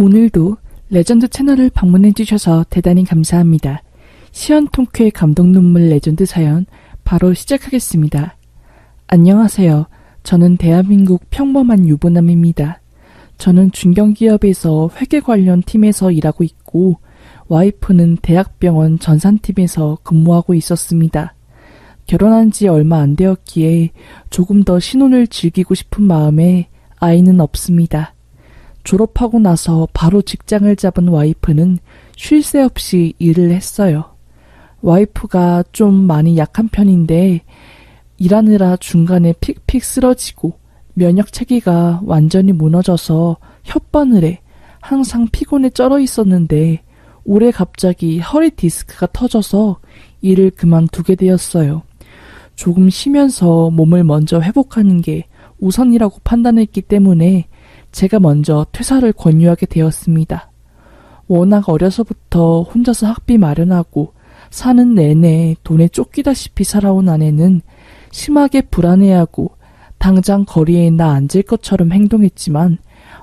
오늘도 레전드 채널을 방문해주셔서 대단히 감사합니다. 시원통쾌 감동 눈물 레전드 사연 바로 시작하겠습니다. 안녕하세요. 저는 대한민국 평범한 유부남입니다. 저는 중견기업에서 회계 관련 팀에서 일하고 있고 와이프는 대학병원 전산팀에서 근무하고 있었습니다. 결혼한 지 얼마 안 되었기에 조금 더 신혼을 즐기고 싶은 마음에 아이는 없습니다. 졸업하고 나서 바로 직장을 잡은 와이프는 쉴 새 없이 일을 했어요. 와이프가 좀 많이 약한 편인데 일하느라 중간에 픽픽 쓰러지고 면역 체계가 완전히 무너져서 혓바늘에 항상 피곤에 쩔어 있었는데 올해 갑자기 허리 디스크가 터져서 일을 그만두게 되었어요. 조금 쉬면서 몸을 먼저 회복하는 게 우선이라고 판단했기 때문에 제가 먼저 퇴사를 권유하게 되었습니다. 워낙 어려서부터 혼자서 학비 마련하고 사는 내내 돈에 쫓기다시피 살아온 아내는 심하게 불안해하고 당장 거리에 나 앉을 것처럼 행동했지만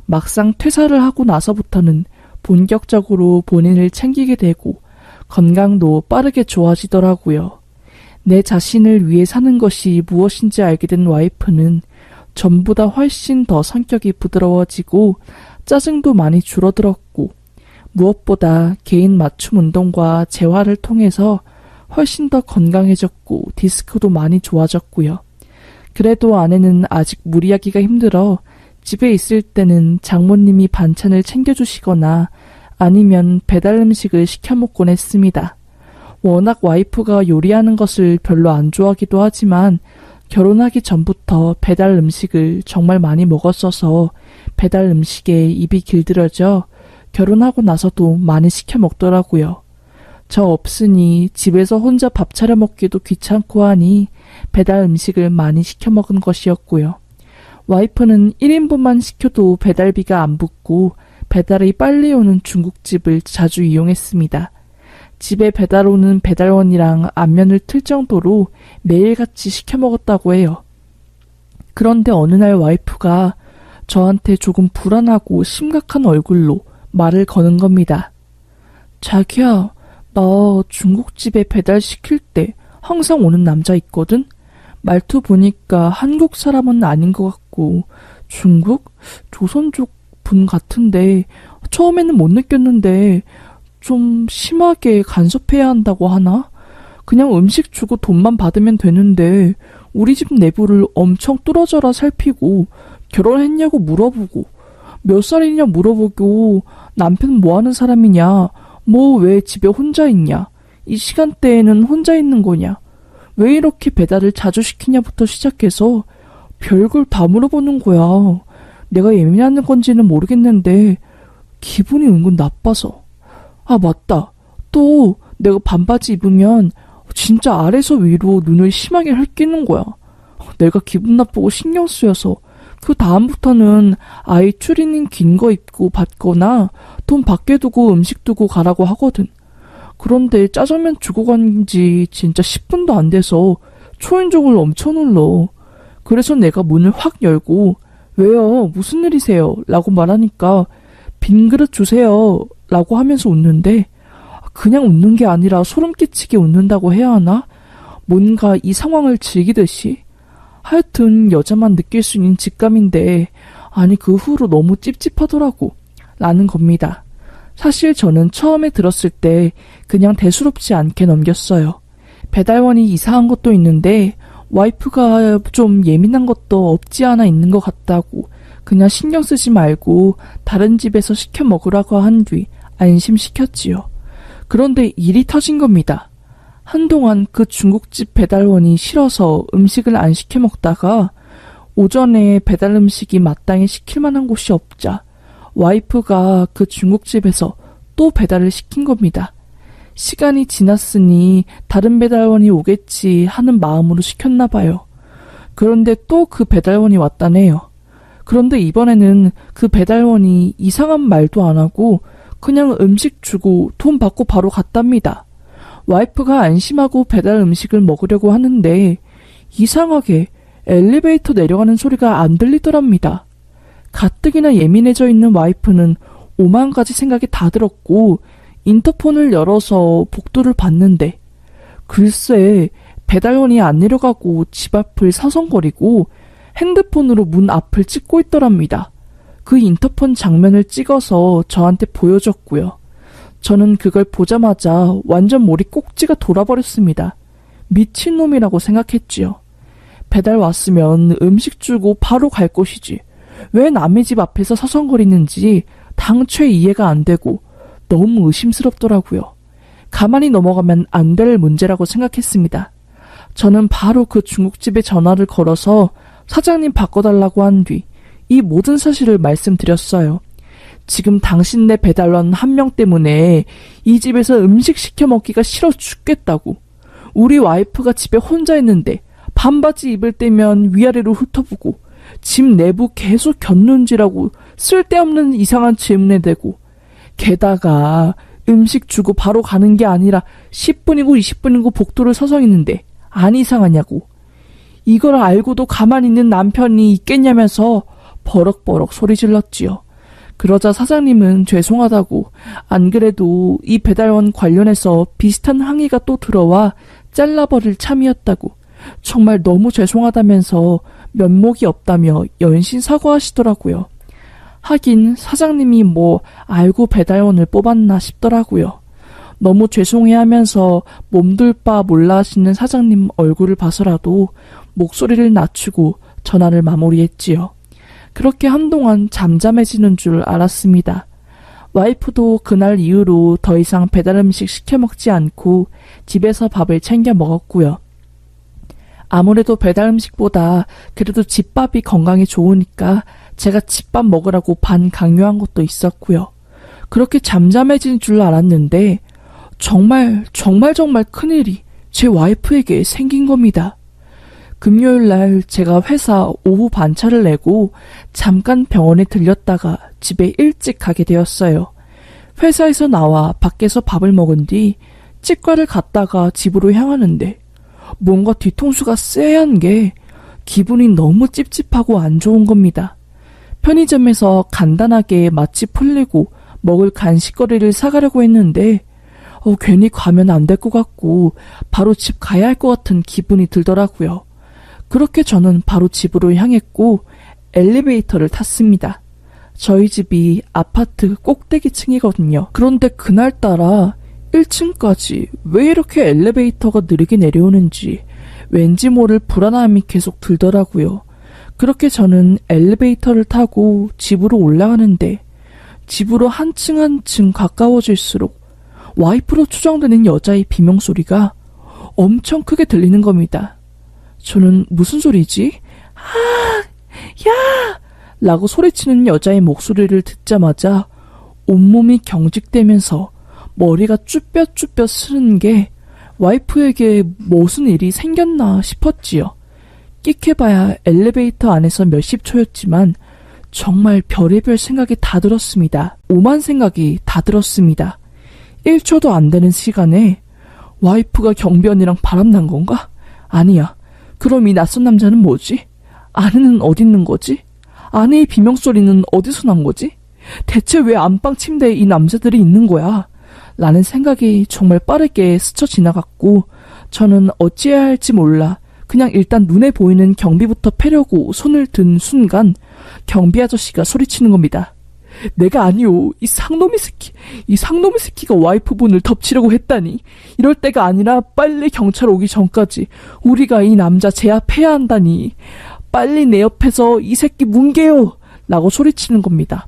막상 퇴사를 하고 나서부터는 본격적으로 본인을 챙기게 되고 건강도 빠르게 좋아지더라고요. 내 자신을 위해 사는 것이 무엇인지 알게 된 와이프는 전보다 훨씬 더 성격이 부드러워지고 짜증도 많이 줄어들었고 무엇보다 개인 맞춤 운동과 재활을 통해서 훨씬 더 건강해졌고 디스크도 많이 좋아졌고요. 그래도 아내는 아직 무리하기가 힘들어 집에 있을 때는 장모님이 반찬을 챙겨주시거나 아니면 배달 음식을 시켜 먹곤 했습니다. 워낙 와이프가 요리하는 것을 별로 안 좋아하기도 하지만 결혼하기 전부터 배달 음식을 정말 많이 먹었어서 배달 음식에 입이 길들여져 결혼하고 나서도 많이 시켜 먹더라고요. 저 없으니 집에서 혼자 밥 차려 먹기도 귀찮고 하니 배달 음식을 많이 시켜 먹은 것이었고요. 와이프는 1인분만 시켜도 배달비가 안 붙고 배달이 빨리 오는 중국집을 자주 이용했습니다. 집에 배달 오는 배달원이랑 안면을 틀 정도로 매일같이 시켜 먹었다고 해요. 그런데 어느 날 와이프가 저한테 조금 불안하고 심각한 얼굴로 말을 거는 겁니다. 자기야, 나 중국집에 배달시킬 때 항상 오는 남자 있거든? 말투 보니까 한국 사람은 아닌 것 같고 중국? 조선족 분 같은데 처음에는 못 느꼈는데 좀 심하게 간섭해야 한다고 하나? 그냥 음식 주고 돈만 받으면 되는데 우리 집 내부를 엄청 뚫어져라 살피고 결혼했냐고 물어보고 몇 살이냐 물어보고 남편 뭐하는 사람이냐 뭐 왜 집에 혼자 있냐 이 시간대에는 혼자 있는 거냐 왜 이렇게 배달을 자주 시키냐부터 시작해서 별걸 다 물어보는 거야. 내가 예민한 건지는 모르겠는데 기분이 은근 나빠서. 아 맞다. 또 내가 반바지 입으면 진짜 아래서 위로 눈을 심하게 흘끼는 거야. 내가 기분 나쁘고 신경 쓰여서 그 다음부터는 아예 추리닝 긴 거 입고 받거나 돈 밖에 두고 음식 두고 가라고 하거든. 그런데 짜장면 주고 간 지 진짜 10분도 안 돼서 초인종을 엄청 눌러. 그래서 내가 문을 확 열고 왜요? 무슨 일이세요? 라고 말하니까 빈 그릇 주세요. 라고 하면서 웃는데 그냥 웃는 게 아니라 소름 끼치게 웃는다고 해야 하나? 뭔가 이 상황을 즐기듯이 하여튼 여자만 느낄 수 있는 직감인데 아니 그 후로 너무 찝찝하더라고 라는 겁니다. 사실 저는 처음에 들었을 때 그냥 대수롭지 않게 넘겼어요. 배달원이 이상한 것도 있는데 와이프가 좀 예민한 것도 없지 않아 있는 것 같다고 그냥 신경 쓰지 말고 다른 집에서 시켜 먹으라고 한 뒤 안심시켰지요. 그런데 일이 터진 겁니다. 한동안 그 중국집 배달원이 싫어서 음식을 안 시켜 먹다가 오전에 배달 음식이 마땅히 시킬 만한 곳이 없자 와이프가 그 중국집에서 또 배달을 시킨 겁니다. 시간이 지났으니 다른 배달원이 오겠지 하는 마음으로 시켰나 봐요. 그런데 또 그 배달원이 왔다네요. 그런데 이번에는 그 배달원이 이상한 말도 안 하고 그냥 음식 주고 돈 받고 바로 갔답니다. 와이프가 안심하고 배달 음식을 먹으려고 하는데 이상하게 엘리베이터 내려가는 소리가 안 들리더랍니다. 가뜩이나 예민해져 있는 와이프는 오만 가지 생각이 다 들었고 인터폰을 열어서 복도를 봤는데 글쎄 배달원이 안 내려가고 집 앞을 서성거리고 핸드폰으로 문 앞을 찍고 있더랍니다. 그 인터폰 장면을 찍어서 저한테 보여줬고요. 저는 그걸 보자마자 완전 머리 꼭지가 돌아버렸습니다. 미친놈이라고 생각했지요. 배달 왔으면 음식 주고 바로 갈 곳이지. 왜 남의 집 앞에서 서성거리는지 당최 이해가 안 되고 너무 의심스럽더라고요. 가만히 넘어가면 안 될 문제라고 생각했습니다. 저는 바로 그 중국집에 전화를 걸어서 사장님 바꿔달라고 한 뒤 이 모든 사실을 말씀드렸어요. 지금 당신네 배달원 한 명 때문에 이 집에서 음식 시켜 먹기가 싫어 죽겠다고. 우리 와이프가 집에 혼자 있는데 반바지 입을 때면 위아래로 훑어보고 집 내부 계속 곁눈질하고 쓸데없는 이상한 질문에 대고 게다가 음식 주고 바로 가는 게 아니라 10분이고 20분이고 복도를 서서 있는데 안 이상하냐고. 이걸 알고도 가만히 있는 남편이 있겠냐면서 버럭버럭 소리 질렀지요. 그러자 사장님은 죄송하다고, 안 그래도 이 배달원 관련해서 비슷한 항의가 또 들어와 잘라버릴 참이었다고, 정말 너무 죄송하다면서 면목이 없다며 연신 사과하시더라고요. 하긴 사장님이 뭐 알고 배달원을 뽑았나 싶더라고요. 너무 죄송해하면서 몸둘 바 몰라 하시는 사장님 얼굴을 봐서라도 목소리를 낮추고 전화를 마무리했지요. 그렇게 한동안 잠잠해지는 줄 알았습니다. 와이프도 그날 이후로 더 이상 배달 음식 시켜 먹지 않고 집에서 밥을 챙겨 먹었고요. 아무래도 배달 음식보다 그래도 집밥이 건강에 좋으니까 제가 집밥 먹으라고 반강요한 것도 있었고요. 그렇게 잠잠해진 줄 알았는데 정말 큰일이 제 와이프에게 생긴 겁니다. 금요일날 제가 회사 오후 반차를 내고 잠깐 병원에 들렸다가 집에 일찍 가게 되었어요. 회사에서 나와 밖에서 밥을 먹은 뒤 치과를 갔다가 집으로 향하는데 뭔가 뒤통수가 쎄한 게 기분이 너무 찝찝하고 안 좋은 겁니다. 편의점에서 간단하게 맛이 풀리고 먹을 간식거리를 사가려고 했는데 괜히 가면 안 될 것 같고 바로 집 가야 할 것 같은 기분이 들더라고요. 그렇게 저는 바로 집으로 향했고 엘리베이터를 탔습니다. 저희 집이 아파트 꼭대기층이거든요. 그런데 그날따라 1층까지 왜 이렇게 엘리베이터가 느리게 내려오는지 왠지 모를 불안함이 계속 들더라고요. 그렇게 저는 엘리베이터를 타고 집으로 올라가는데 집으로 한 층 한 층 가까워질수록 와이프로 추정되는 여자의 비명소리가 엄청 크게 들리는 겁니다. 저는 무슨 소리지? 아! 야! 라고 소리치는 여자의 목소리를 듣자마자 온몸이 경직되면서 머리가 쭈뼛쭈뼛 쓰는 게 와이프에게 무슨 일이 생겼나 싶었지요. 끽해봐야 엘리베이터 안에서 몇십 초였지만 정말 별의별 생각이 다 들었습니다. 오만 생각이 다 들었습니다. 1초도 안 되는 시간에 와이프가 경비원이랑 바람난 건가? 아니야. 그럼 이 낯선 남자는 뭐지? 아내는 어디 있는 거지? 아내의 비명소리는 어디서 난 거지? 대체 왜 안방 침대에 이 남자들이 있는 거야? 라는 생각이 정말 빠르게 스쳐 지나갔고 저는 어찌해야 할지 몰라 그냥 일단 눈에 보이는 경비부터 패려고 손을 든 순간 경비 아저씨가 소리치는 겁니다. 내가 아니오. 이 상놈의 새끼가 와이프분을 덮치려고 했다니. 이럴 때가 아니라 빨리 경찰 오기 전까지 우리가 이 남자 제압해야 한다니. 빨리 내 옆에서 이 새끼 뭉개요. 라고 소리치는 겁니다.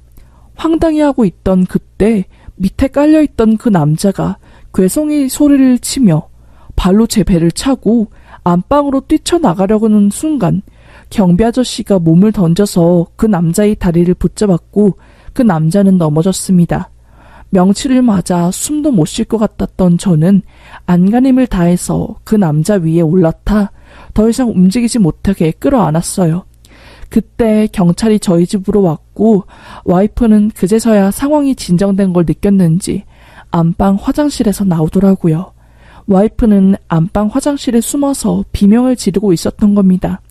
황당해하고 있던 그때 밑에 깔려있던 그 남자가 괴성이 소리를 치며 발로 제 배를 차고 안방으로 뛰쳐나가려는 순간 경비 아저씨가 몸을 던져서 그 남자의 다리를 붙잡았고 그 남자는 넘어졌습니다. 명치를 맞아 숨도 못 쉴 것 같았던 저는 안간힘을 다해서 그 남자 위에 올라타 더 이상 움직이지 못하게 끌어안았어요. 그때 경찰이 저희 집으로 왔고 와이프는 그제서야 상황이 진정된 걸 느꼈는지 안방 화장실에서 나오더라고요. 와이프는 안방 화장실에 숨어서 비명을 지르고 있었던 겁니다.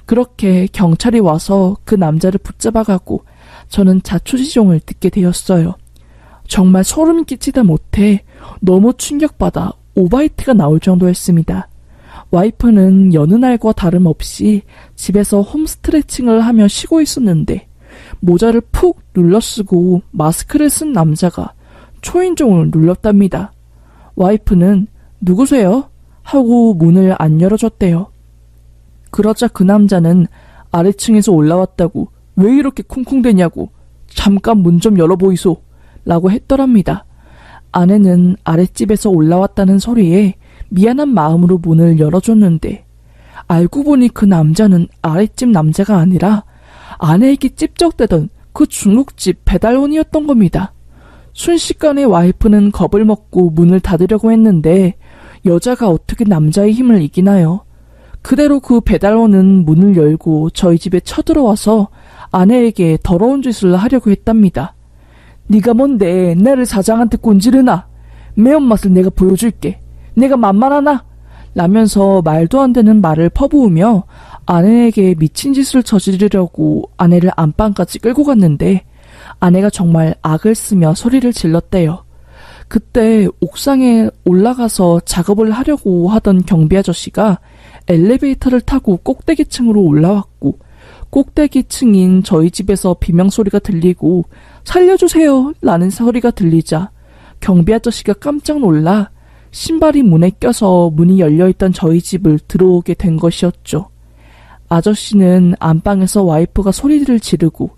그렇게 경찰이 와서 그 남자를 붙잡아가고 저는 자초지종을 듣게 되었어요. 정말 소름 끼치다 못해 너무 충격받아 오바이트가 나올 정도였습니다. 와이프는 여느 날과 다름없이 집에서 홈스트레칭을 하며 쉬고 있었는데 모자를 푹 눌러쓰고 마스크를 쓴 남자가 초인종을 눌렀답니다. 와이프는 누구세요? 하고 문을 안 열어줬대요. 그러자 그 남자는 아래층에서 올라왔다고 왜 이렇게 쿵쿵대냐고 잠깐 문 좀 열어보이소 라고 했더랍니다. 아내는 아랫집에서 올라왔다는 소리에 미안한 마음으로 문을 열어줬는데 알고 보니 그 남자는 아랫집 남자가 아니라 아내에게 찝적대던 그 중국집 배달원이었던 겁니다. 순식간에 와이프는 겁을 먹고 문을 닫으려고 했는데 여자가 어떻게 남자의 힘을 이기나요? 그대로 그 배달원은 문을 열고 저희 집에 쳐들어와서 아내에게 더러운 짓을 하려고 했답니다. 네가 뭔데 나를 사장한테 꼰지르나? 매운맛을 내가 보여줄게. 내가 만만하나? 라면서 말도 안 되는 말을 퍼부으며 아내에게 미친 짓을 저지르려고 아내를 안방까지 끌고 갔는데 아내가 정말 악을 쓰며 소리를 질렀대요. 그때 옥상에 올라가서 작업을 하려고 하던 경비 아저씨가 엘리베이터를 타고 꼭대기층으로 올라왔고 꼭대기층인 저희 집에서 비명소리가 들리고 살려주세요 라는 소리가 들리자 경비 아저씨가 깜짝 놀라 신발이 문에 껴서 문이 열려있던 저희 집을 들어오게 된 것이었죠. 아저씨는 안방에서 와이프가 소리를 지르고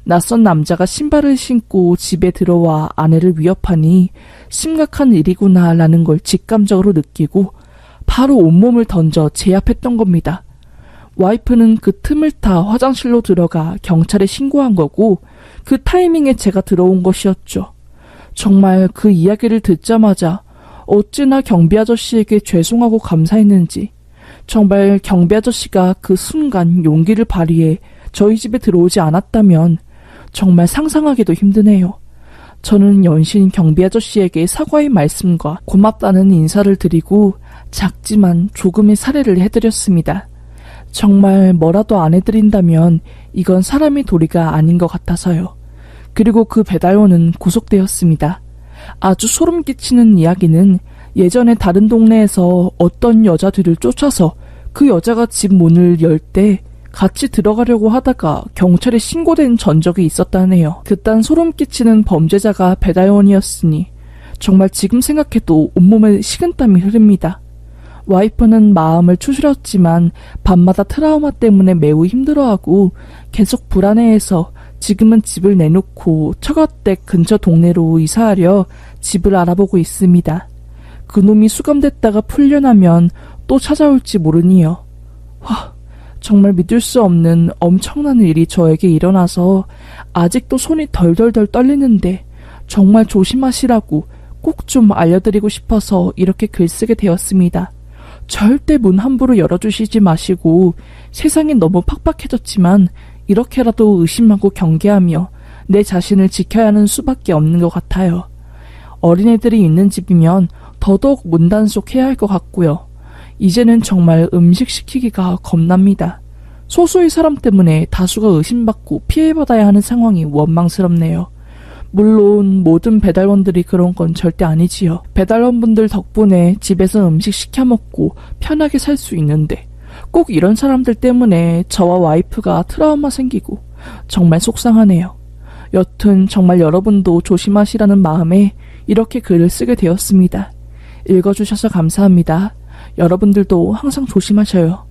낯선 남자가 신발을 신고 집에 들어와 아내를 위협하니 심각한 일이구나 라는 걸 직감적으로 느끼고 바로 온몸을 던져 제압했던 겁니다. 와이프는 그 틈을 타 화장실로 들어가 경찰에 신고한 거고 그 타이밍에 제가 들어온 것이었죠. 정말 그 이야기를 듣자마자 어찌나 경비 아저씨에게 죄송하고 감사했는지 정말 경비 아저씨가 그 순간 용기를 발휘해 저희 집에 들어오지 않았다면 정말 상상하기도 힘드네요. 저는 연신 경비 아저씨에게 사과의 말씀과 고맙다는 인사를 드리고 작지만 조금의 사례를 해드렸습니다. 정말 뭐라도 안 해드린다면 이건 사람의 도리가 아닌 것 같아서요. 그리고 그 배달원은 구속되었습니다. 아주 소름 끼치는 이야기는 예전에 다른 동네에서 어떤 여자들을 쫓아서 그 여자가 집 문을 열 때 같이 들어가려고 하다가 경찰에 신고된 전적이 있었다네요. 그딴 소름 끼치는 범죄자가 배달원이었으니 정말 지금 생각해도 온몸에 식은땀이 흐릅니다. 와이프는 마음을 추스렸지만 밤마다 트라우마 때문에 매우 힘들어하고 계속 불안해해서 지금은 집을 내놓고 처가댁 근처 동네로 이사하려 집을 알아보고 있습니다. 그놈이 수감됐다가 풀려나면 또 찾아올지 모르니요. 정말 믿을 수 없는 엄청난 일이 저에게 일어나서 아직도 손이 덜덜덜 떨리는데 정말 조심하시라고 꼭 좀 알려드리고 싶어서 이렇게 글쓰게 되었습니다. 절대 문 함부로 열어주시지 마시고 세상이 너무 팍팍해졌지만 이렇게라도 의심하고 경계하며 내 자신을 지켜야 하는 수밖에 없는 것 같아요. 어린애들이 있는 집이면 더더욱 문단속해야 할 것 같고요. 이제는 정말 음식 시키기가 겁납니다. 소수의 사람 때문에 다수가 의심받고 피해받아야 하는 상황이 원망스럽네요. 물론 모든 배달원들이 그런 건 절대 아니지요. 배달원분들 덕분에 집에서 음식 시켜 먹고 편하게 살 수 있는데 꼭 이런 사람들 때문에 저와 와이프가 트라우마 생기고 정말 속상하네요. 여튼 정말 여러분도 조심하시라는 마음에 이렇게 글을 쓰게 되었습니다. 읽어주셔서 감사합니다. 여러분들도 항상 조심하셔요.